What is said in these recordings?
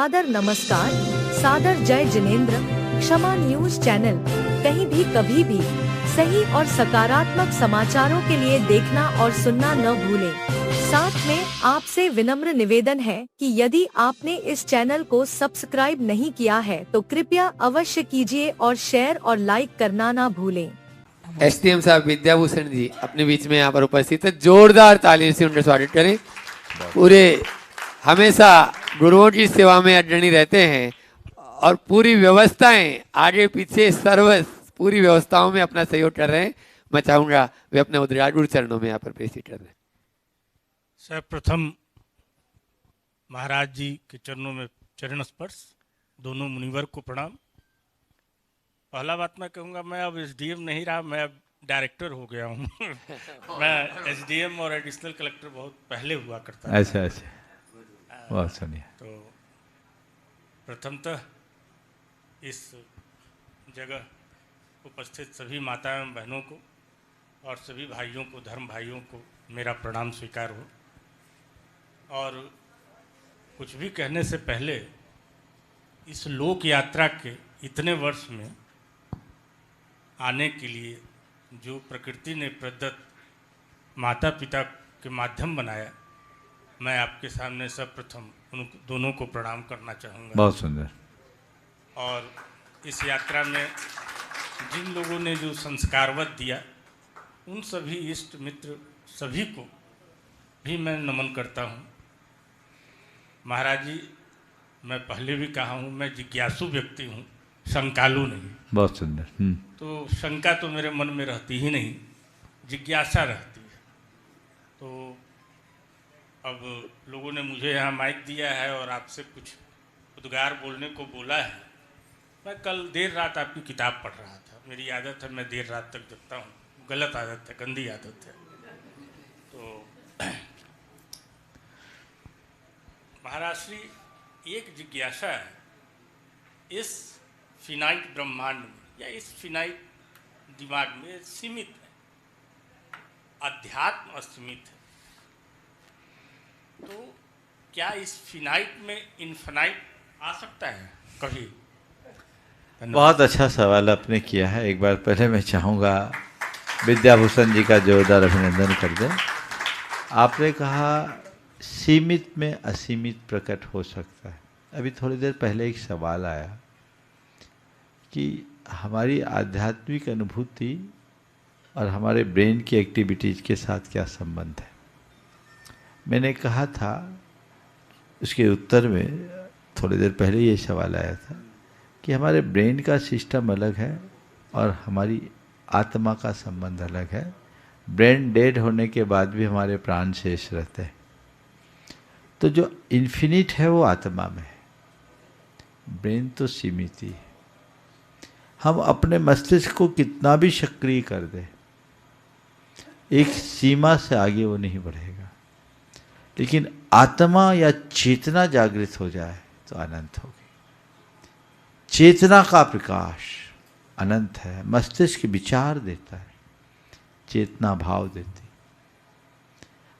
सादर नमस्कार, सादर जय जिनेंद्र। क्षमा न्यूज चैनल कहीं भी कभी भी सही और सकारात्मक समाचारों के लिए देखना और सुनना न भूलें। साथ में आपसे विनम्र निवेदन है कि यदि आपने इस चैनल को सब्सक्राइब नहीं किया है तो कृपया अवश्य कीजिए और शेयर और लाइक करना ना भूलें। एसडीएम साहब विद्याभूषण जी अपने बीच में यहाँ पर उपस्थित है, जोरदार तालियों से उनका स्वागत करें। पूरे हमेशा गुरुओं की सेवा में अग्रणी रहते हैं और पूरी व्यवस्थाएं आगे पीछे सर्व पूरी व्यवस्थाओं में अपना सहयोग कर रहे हैं। मैं चाहूंगा वे अपने उद्गार चरणों में यहाँ पर प्रेषित कर रहे हैं। सर्वप्रथम महाराज जी के चरणों में चरण स्पर्श, दोनों मुनिवर को प्रणाम। पहला बात मैं कहूँगा, मैं अब एसडीएम नहीं रहा, मैं अब डायरेक्टर हो गया हूँ। मैं एसडीएम और एडिशनल कलेक्टर बहुत पहले हुआ करता था। अच्छा, बहुत सुनिए। तो प्रथमतः इस जगह उपस्थित सभी माता एवं बहनों को और सभी भाइयों को, धर्म भाइयों को मेरा प्रणाम स्वीकार हो। और कुछ भी कहने से पहले इस लोक यात्रा के इतने वर्ष में आने के लिए जो प्रकृति ने प्रदत्त माता पिता के माध्यम बनाया, मैं आपके सामने सर्वप्रथम उन दोनों को प्रणाम करना चाहूँगा। बहुत सुंदर। और इस यात्रा में जिन लोगों ने जो संस्कारवत दिया, उन सभी इष्ट मित्र सभी को भी मैं नमन करता हूँ। महाराज जी, मैं पहले भी कहा हूँ, मैं जिज्ञासु व्यक्ति हूँ, शंकालु नहीं। बहुत सुंदर। तो शंका तो मेरे मन में रहती ही नहीं, जिज्ञासा रहती है। तो अब लोगों ने मुझे यहाँ माइक दिया है और आपसे कुछ उद्गार बोलने को बोला है। मैं कल देर रात आपकी किताब पढ़ रहा था। मेरी आदत है, मैं देर रात तक जगता हूँ, गलत आदत है, गंदी आदत है। तो महाराज श्री, एक जिज्ञासा है, इस फिनाइट ब्रह्मांड में या इस फिनाइट दिमाग में सीमित है, अध्यात्म असीमित है। तो क्या इस फिनाइट में इनफिनाइट आ सकता है कभी? बहुत अच्छा सवाल आपने किया है। एक बार पहले मैं चाहूँगा विद्याभूषण जी का जोरदार अभिनंदन कर दें। आपने कहा सीमित में असीमित प्रकट हो सकता है। अभी थोड़ी देर पहले एक सवाल आया कि हमारी आध्यात्मिक अनुभूति और हमारे ब्रेन की एक्टिविटीज़ के साथ क्या संबंध है। मैंने कहा था उसके उत्तर में, थोड़ी देर पहले ये सवाल आया था कि हमारे ब्रेन का सिस्टम अलग है और हमारी आत्मा का संबंध अलग है। ब्रेन डेड होने के बाद भी हमारे प्राण शेष रहते हैं। तो जो इन्फिनिट है वो आत्मा में है, ब्रेन तो सीमित ही है। हम अपने मस्तिष्क को कितना भी सक्रिय कर दें, एक सीमा से आगे वो नहीं बढ़ेगा। लेकिन आत्मा या चेतना जागृत हो जाए तो अनंत होगी। चेतना का प्रकाश अनंत है। मस्तिष्क विचार देता है, चेतना भाव देती।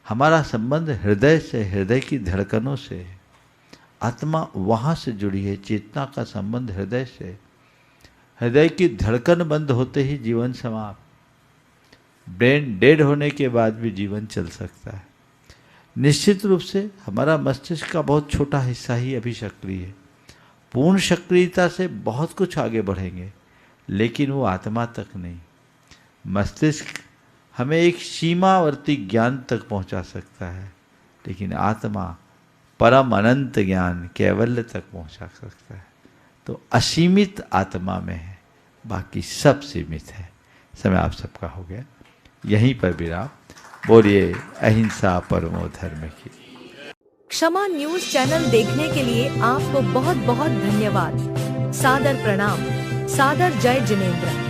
हमारा संबंध हृदय से, हृदय की धड़कनों से है। आत्मा वहाँ से जुड़ी है, चेतना का संबंध हृदय से। हृदय की धड़कन बंद होते ही जीवन समाप्त। ब्रेन डेड होने के बाद भी जीवन चल सकता है। निश्चित रूप से हमारा मस्तिष्क का बहुत छोटा हिस्सा ही अभी सक्रिय है। पूर्ण सक्रियता से बहुत कुछ आगे बढ़ेंगे, लेकिन वो आत्मा तक नहीं। मस्तिष्क हमें एक सीमावर्ती ज्ञान तक पहुंचा सकता है, लेकिन आत्मा परम अनंत ज्ञान कैवल्य तक पहुंचा सकता है। तो असीमित आत्मा में है, बाकी सब सीमित है। समय आप सबका हो गया, यहीं पर विराम। बोलिए अहिंसा परमो धर्म की। क्षमा न्यूज चैनल देखने के लिए आपको बहुत बहुत धन्यवाद। सादर प्रणाम, सादर जय जिनेंद्र।